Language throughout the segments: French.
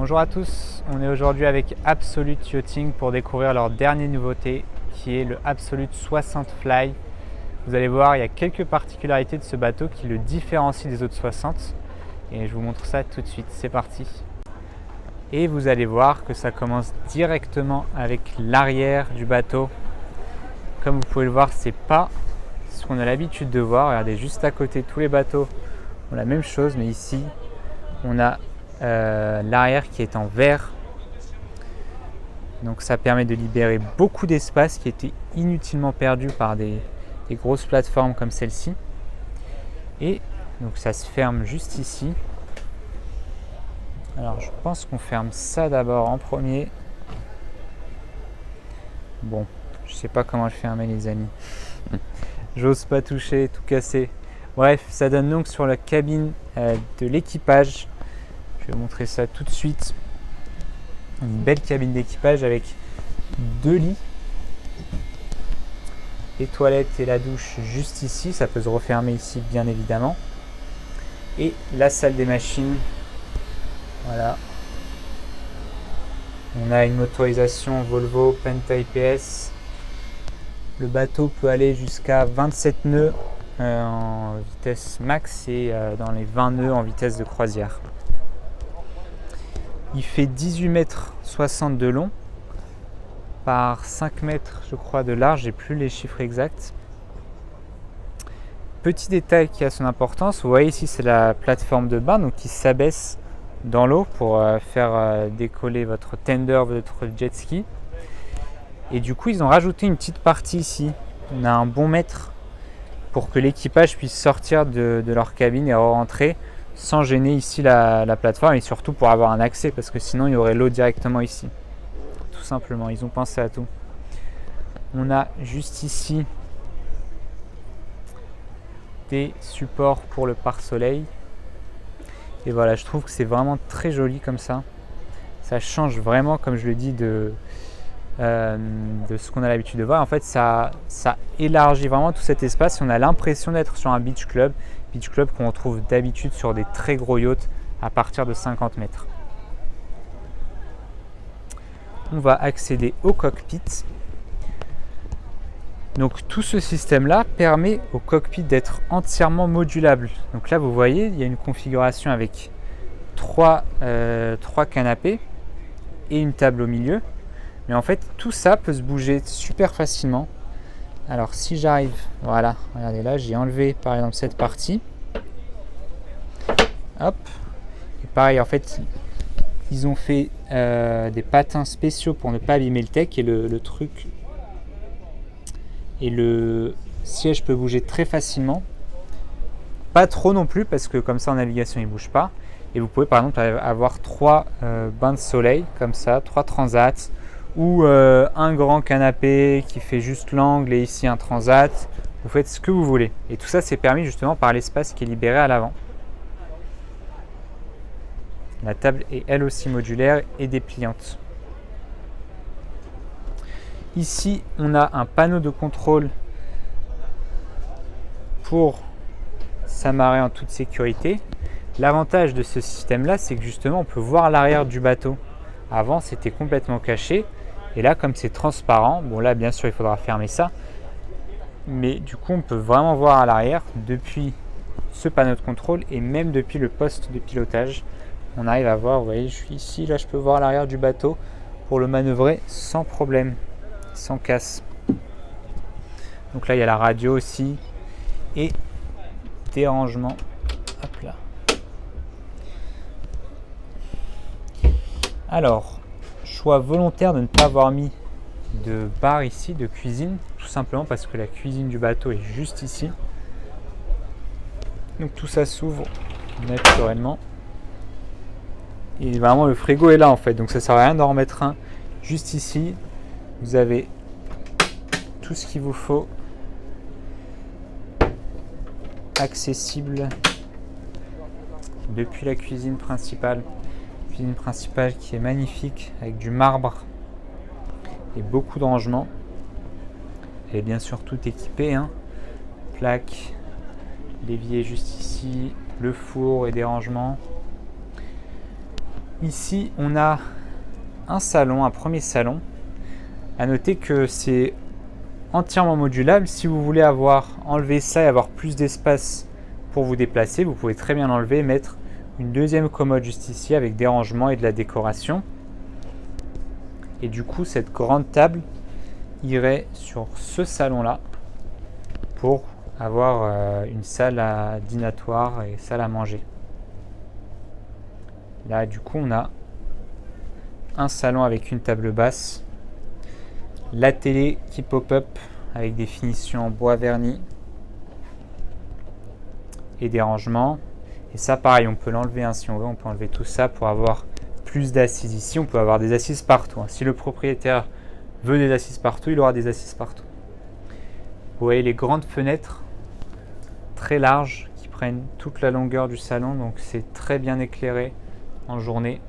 Bonjour à tous, on est aujourd'hui avec Absolute Yachting pour découvrir leur dernière nouveauté qui est le Absolute 60 Fly. Vous allez voir, il y a quelques particularités de ce bateau qui le différencient des autres 60 et je vous montre ça tout de suite, c'est parti. Et vous allez voir que ça commence directement avec l'arrière du bateau. Comme vous pouvez le voir, c'est pas ce qu'on a l'habitude de voir. Regardez, juste à côté, tous les bateaux ont la même chose, mais ici on a l'arrière qui est en verre, donc ça permet de libérer beaucoup d'espace qui était inutilement perdu par des grosses plateformes comme celle-ci. Et donc ça se ferme juste ici. Alors je pense qu'on ferme ça d'abord en premier. Bon, je sais pas comment le fermer les amis. J'ose pas toucher, tout casser. Bref, ça donne donc sur la cabine de l'équipage. Je vais vous montrer ça tout de suite. Une belle cabine d'équipage avec 2 lits. Les toilettes et la douche juste ici. Ça peut se refermer ici bien évidemment. Et la salle des machines. Voilà. On a une motorisation Volvo Penta IPS. Le bateau peut aller jusqu'à 27 nœuds en vitesse max et dans les 20 nœuds en vitesse de croisière. Il fait 18,60 m de long par 5 mètres je crois de large, j'ai plus les chiffres exacts. Petit détail qui a son importance, vous voyez ici c'est la plateforme de bain donc qui s'abaisse dans l'eau pour faire décoller votre tender, votre jet ski. Et du coup ils ont rajouté une petite partie ici, on a un bon mètre pour que l'équipage puisse sortir de leur cabine et rentrer sans gêner ici la plateforme et surtout pour avoir un accès parce que sinon il y aurait l'eau directement ici. Tout simplement, ils ont pensé à tout. On a juste ici des supports pour le pare-soleil. Et voilà, je trouve que c'est vraiment très joli comme ça. Ça change vraiment, comme je le dis, de ce qu'on a l'habitude de voir. En fait, ça élargit vraiment tout cet espace et on a l'impression d'être sur un beach club qu'on retrouve d'habitude sur des très gros yachts à partir de 50 mètres. On va accéder au cockpit. Donc tout ce système là permet au cockpit d'être entièrement modulable. Donc là vous voyez, il y a une configuration avec 3 canapés et une table au milieu. Mais en fait tout ça peut se bouger super facilement. Alors si j'arrive, voilà, regardez là, j'ai enlevé par exemple cette partie. Hop. Et pareil, en fait, ils ont fait des patins spéciaux pour ne pas abîmer le deck et le truc. Et le siège peut bouger très facilement. Pas trop non plus parce que comme ça en navigation il ne bouge pas. Et vous pouvez par exemple avoir 3 bains de soleil comme ça, 3 transats. Ou un grand canapé qui fait juste l'angle et ici un transat. Vous faites ce que vous voulez. Et tout ça c'est permis justement par l'espace qui est libéré à l'avant. La table est elle aussi modulaire et dépliante. Ici on a un panneau de contrôle pour s'amarrer en toute sécurité. L'avantage de ce système là c'est que justement on peut voir l'arrière du bateau. Avant c'était complètement caché. Et là, comme c'est transparent, bon là bien sûr il faudra fermer ça, mais du coup on peut vraiment voir à l'arrière depuis ce panneau de contrôle et même depuis le poste de pilotage. On arrive à voir, vous voyez, je suis ici, là je peux voir l'arrière du bateau pour le manœuvrer sans problème, sans casse. Donc là il y a la radio aussi et des rangements. Hop là. Alors, choix volontaire de ne pas avoir mis de bar ici, de cuisine, tout simplement parce que la cuisine du bateau est juste ici. Donc tout ça s'ouvre naturellement. Et vraiment le frigo est là en fait, donc ça sert à rien d'en remettre un juste ici. Vous avez tout ce qu'il vous faut accessible depuis la cuisine principale. Cuisine principale qui est magnifique avec du marbre et beaucoup de rangements. Elle est bien sûr tout équipée, hein. Plaque, l'évier juste ici, le four et des rangements. Ici, on a un salon, un premier salon. À noter que c'est entièrement modulable. Si vous voulez enlever ça et avoir plus d'espace pour vous déplacer, vous pouvez très bien l'enlever et mettre une deuxième commode juste ici avec des rangements et de la décoration. Et du coup, cette grande table irait sur ce salon-là pour avoir une salle à dînatoire et salle à manger. Là, du coup, on a un salon avec une table basse, la télé qui pop-up avec des finitions en bois verni et des rangements. Et ça, pareil, on peut l'enlever si on veut. On peut enlever tout ça pour avoir plus d'assises. Ici, on peut avoir des assises partout. Si le propriétaire veut des assises partout, il aura des assises partout. Vous voyez les grandes fenêtres très larges qui prennent toute la longueur du salon. Donc, c'est très bien éclairé en journée.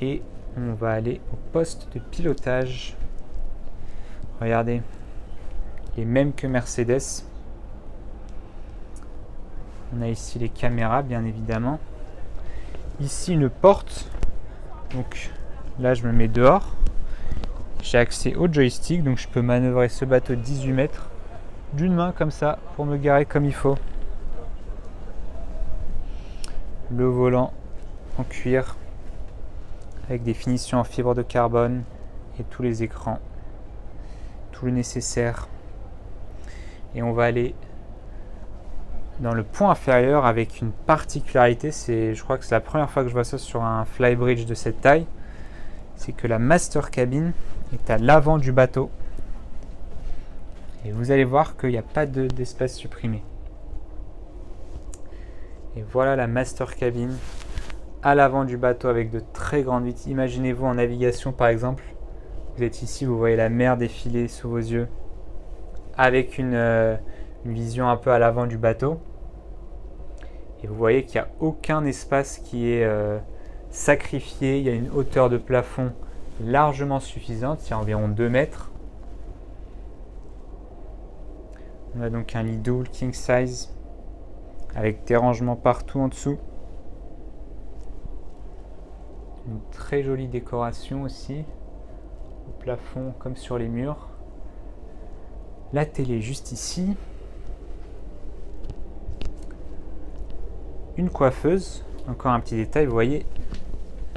Et on va aller au poste de pilotage. Regardez, les mêmes que Mercedes. On a ici les caméras, bien évidemment. Ici, une porte. Donc là, je me mets dehors. J'ai accès au joystick, donc je peux manœuvrer ce bateau de 18 mètres d'une main comme ça pour me garer comme il faut. Le volant en cuir avec des finitions en fibre de carbone et tous les écrans, tout le nécessaire. Et on va aller dans le pont inférieur avec une particularité, je crois que c'est la première fois que je vois ça sur un flybridge de cette taille, c'est que la master cabin est à l'avant du bateau. Et vous allez voir qu'il n'y a pas d'espace supprimé. Et voilà la master cabin à l'avant du bateau avec de très grandes vitres. Imaginez-vous en navigation par exemple, vous êtes ici, vous voyez la mer défiler sous vos yeux avec une vision un peu à l'avant du bateau. Et vous voyez qu'il n'y a aucun espace qui est sacrifié. Il y a une hauteur de plafond largement suffisante, il y a environ 2 mètres. On a donc un lit double king size avec des rangements partout en dessous. Une très jolie décoration aussi au plafond comme sur les murs. La télé juste ici. Une coiffeuse, encore un petit détail, vous voyez,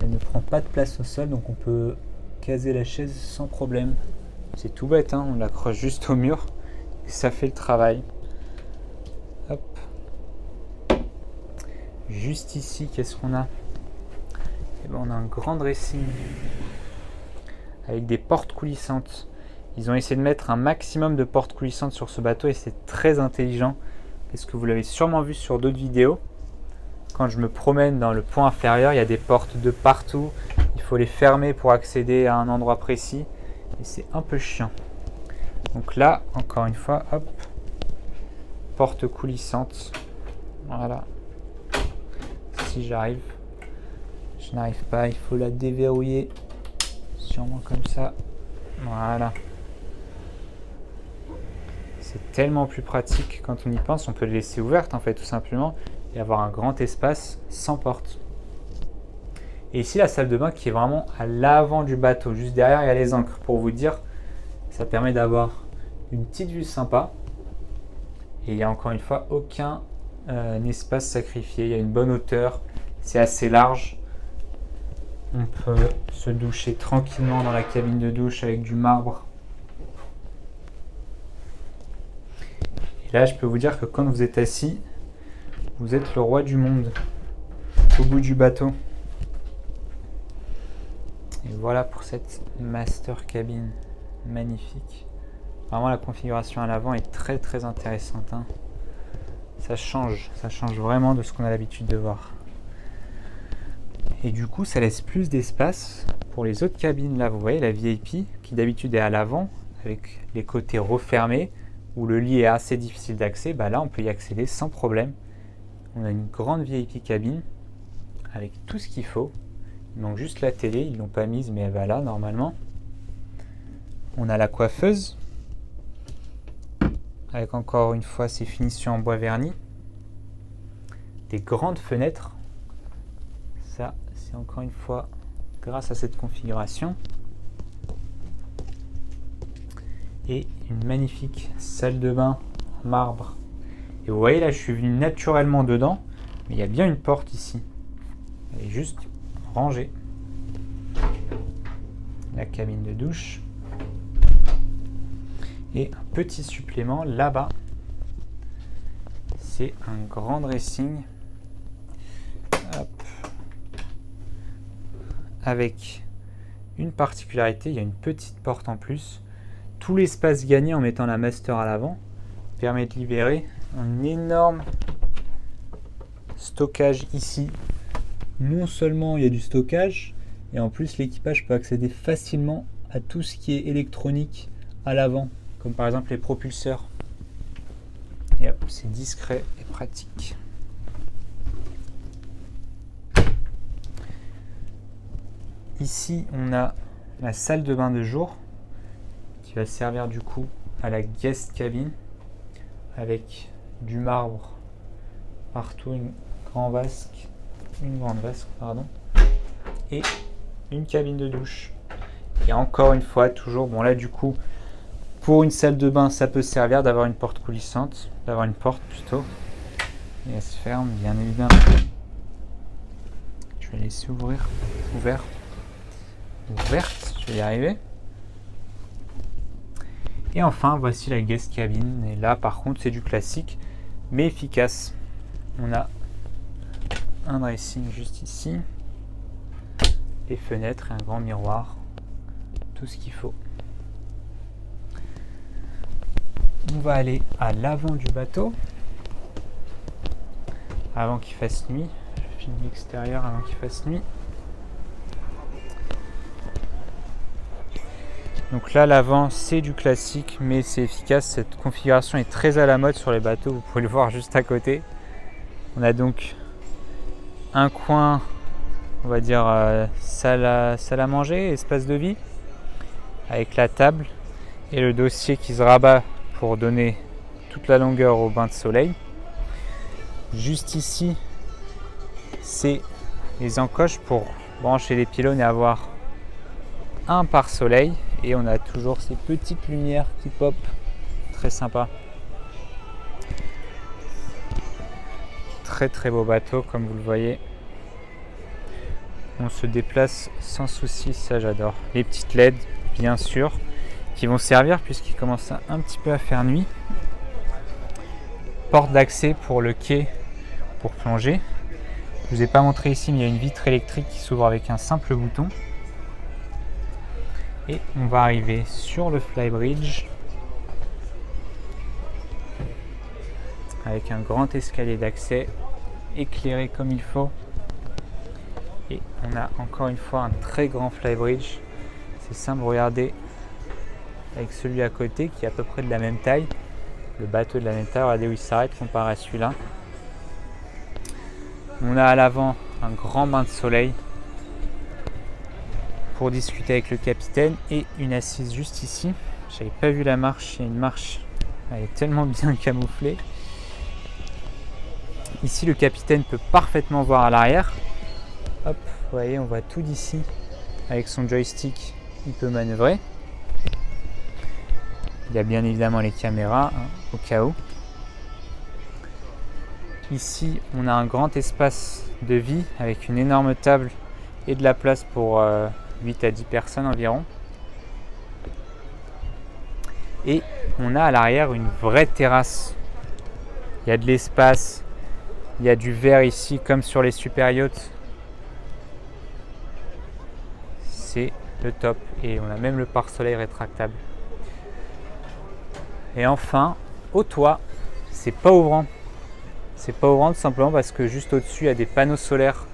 elle ne prend pas de place au sol, donc on peut caser la chaise sans problème. C'est tout bête, on l'accroche juste au mur et ça fait le travail. Hop. Juste ici, qu'est-ce qu'on a ? On a un grand dressing avec des portes coulissantes. Ils ont essayé de mettre un maximum de portes coulissantes sur ce bateau et c'est très intelligent parce que vous l'avez sûrement vu sur d'autres vidéos. Quand je me promène dans le pont inférieur, il y a des portes de partout. Il faut les fermer pour accéder à un endroit précis. Et c'est un peu chiant. Donc là, encore une fois, hop, porte coulissante. Voilà. Si j'arrive. Je n'arrive pas, il faut la déverrouiller. Sûrement comme ça. Voilà. C'est tellement plus pratique quand on y pense. On peut les laisser ouvertes en fait, tout simplement. Et avoir un grand espace sans porte. Et ici la salle de bain qui est vraiment à l'avant du bateau, juste derrière il y a les ancres. Pour vous dire, ça permet d'avoir une petite vue sympa. Et il n'y a encore une fois aucun espace sacrifié, il y a une bonne hauteur, c'est assez large. On peut se doucher tranquillement dans la cabine de douche avec du marbre. Et là je peux vous dire que quand vous êtes assis, vous êtes le roi du monde, au bout du bateau. Et voilà pour cette master cabin magnifique. Vraiment la configuration à l'avant est très très intéressante. Ça change vraiment de ce qu'on a l'habitude de voir. Et du coup ça laisse plus d'espace pour les autres cabines. Là vous voyez la VIP qui d'habitude est à l'avant avec les côtés refermés où le lit est assez difficile d'accès. Là on peut y accéder sans problème. On a une grande VIP cabine avec tout ce qu'il faut. Il manque juste la télé, ils ne l'ont pas mise mais elle va là normalement. On a la coiffeuse avec encore une fois ses finitions en bois verni. Des grandes fenêtres, ça, c'est encore une fois grâce à cette configuration. Et une magnifique salle de bain en marbre. Et vous voyez là, je suis venu naturellement dedans, mais il y a bien une porte ici. Elle est juste rangée. La cabine de douche. Et un petit supplément là-bas. C'est un grand dressing. Hop. Avec une particularité, il y a une petite porte en plus. Tout l'espace gagné en mettant la master à l'avant permet de libérer un énorme stockage ici. Non seulement il y a du stockage, et en plus l'équipage peut accéder facilement à tout ce qui est électronique à l'avant, comme par exemple les propulseurs. Et hop, c'est discret et pratique. Ici, on a la salle de bain de jour qui va servir du coup à la guest cabin avec du marbre partout, une grande vasque, et une cabine de douche. Et encore une fois, toujours, bon là du coup, pour une salle de bain, ça peut servir d'avoir une porte coulissante, d'avoir une porte plutôt, et elle se ferme bien évidemment. Je vais laisser ouverte, je vais y arriver. Et enfin, voici la guest cabin. Et là, par contre, c'est du classique, mais efficace. On a un dressing juste ici, des fenêtres et un grand miroir. Tout ce qu'il faut. On va aller à l'avant du bateau, avant qu'il fasse nuit. Je filme l'extérieur avant qu'il fasse nuit. Donc là, l'avant, c'est du classique, mais c'est efficace. Cette configuration est très à la mode sur les bateaux. Vous pouvez le voir juste à côté. On a donc un coin, on va dire, salle à manger, espace de vie, avec la table et le dossier qui se rabat pour donner toute la longueur au bain de soleil. Juste ici, c'est les encoches pour brancher les pylônes et avoir un pare-soleil. Et on a toujours ces petites lumières qui pop, très sympa. Très très beau bateau comme vous le voyez. On se déplace sans souci, ça j'adore. Les petites LED bien sûr, qui vont servir puisqu'il commence un petit peu à faire nuit. Porte d'accès pour le quai pour plonger. Je ne vous ai pas montré ici, mais il y a une vitre électrique qui s'ouvre avec un simple bouton. Et on va arriver sur le flybridge avec un grand escalier d'accès éclairé comme il faut. Et on a encore une fois un très grand flybridge. C'est simple, regardez avec celui à côté qui est à peu près de la même taille. Le bateau de la même taille, regardez où il s'arrête comparé à celui-là. On a à l'avant un grand bain de soleil pour discuter avec le capitaine et une assise juste ici. J'avais pas vu la marche, il y a une marche, elle est tellement bien camouflée. Ici le capitaine peut parfaitement voir à l'arrière. Hop, vous voyez, on voit tout d'ici. Avec son joystick, il peut manœuvrer. Il y a bien évidemment les caméras, au cas où. Ici, on a un grand espace de vie avec une énorme table et de la place pour 8 à 10 personnes environ. Et on a à l'arrière une vraie terrasse. Il y a de l'espace, il y a du verre ici comme sur les super yachts. C'est le top. Et on a même le pare-soleil rétractable. Et enfin, au toit, c'est pas ouvrant. C'est pas ouvrant tout simplement parce que juste au-dessus, il y a des panneaux solaires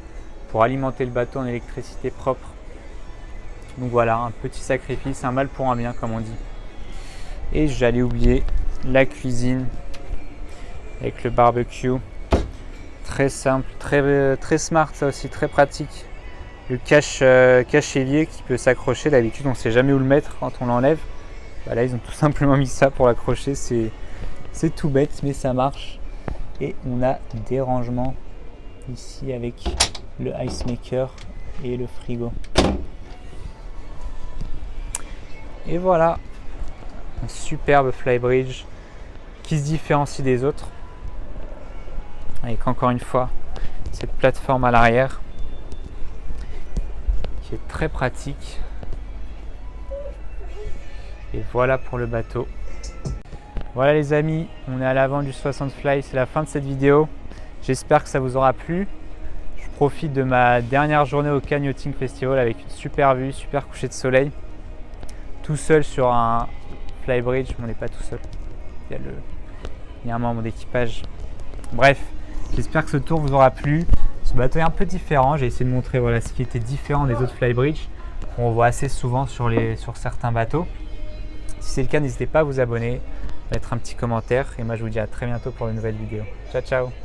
pour alimenter le bateau en électricité propre. Donc voilà, un petit sacrifice, un mal pour un bien comme on dit. Et j'allais oublier la cuisine avec le barbecue. Très simple, très smart, ça aussi, très pratique. Le cache-évier qui peut s'accrocher, d'habitude on ne sait jamais où le mettre quand on l'enlève. Bah là ils ont tout simplement mis ça pour l'accrocher, c'est tout bête mais ça marche. Et on a des rangements ici avec le ice maker et le frigo. Et voilà, un superbe flybridge qui se différencie des autres, avec encore une fois cette plateforme à l'arrière qui est très pratique. Et voilà pour le bateau. Voilà les amis, on est à l'avant du 60 Fly, c'est la fin de cette vidéo. J'espère que ça vous aura plu. Je profite de ma dernière journée au Cannes Yachting Festival avec une super vue, super coucher de soleil. Tout seul sur un flybridge, mais on n'est pas tout seul. Il y a un membre d'équipage. Bref, j'espère que ce tour vous aura plu. Ce bateau est un peu différent. J'ai essayé de montrer voilà, ce qui était différent des autres flybridge. On voit assez souvent sur certains bateaux. Si c'est le cas, n'hésitez pas à vous abonner, mettre un petit commentaire. Et moi, je vous dis à très bientôt pour une nouvelle vidéo. Ciao, ciao!